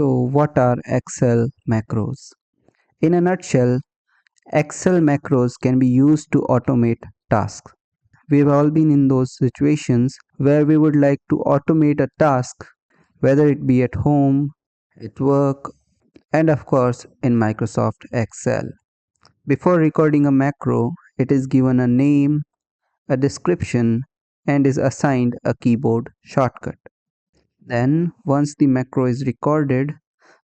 So, what are Excel macros? In a nutshell, Excel macros can be used to automate tasks. We've all been in those situations where we would like to automate a task, whether it be at home, at work, and of course in Microsoft Excel. Before recording a macro, it is given a name, a description, and is assigned a keyboard shortcut. Then, once the macro is recorded,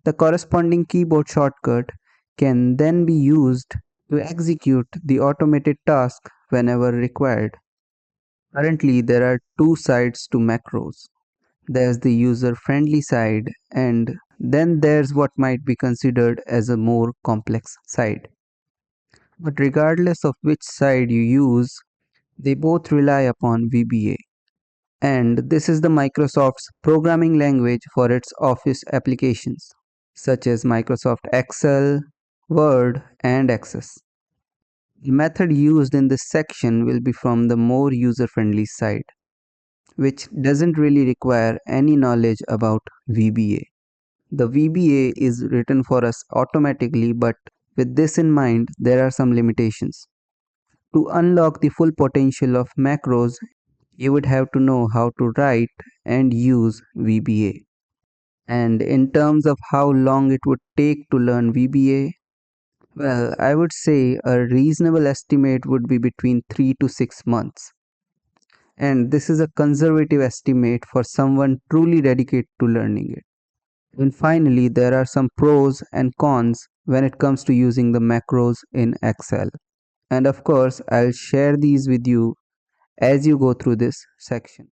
the corresponding keyboard shortcut can then be used to execute the automated task whenever required. Currently, there are two sides to macros. There's the user-friendly side, and then there's what might be considered as a more complex side. But regardless of which side you use, they both rely upon VBA. And this is the Microsoft's programming language for its Office applications, such as Microsoft Excel, Word, and Access. The method used in this section will be from the more user-friendly side, which doesn't really require any knowledge about VBA. The VBA is written for us automatically, but with this in mind, there are some limitations. To unlock the full potential of macros, you would have to know how to write and use VBA. And in terms of how long it would take to learn VBA, well, I would say a reasonable estimate would be between 3 to 6 months. And this is a conservative estimate for someone truly dedicated to learning it. And finally, there are some pros and cons when it comes to using the macros in Excel. And of course, I'll share these with you as you go through this section.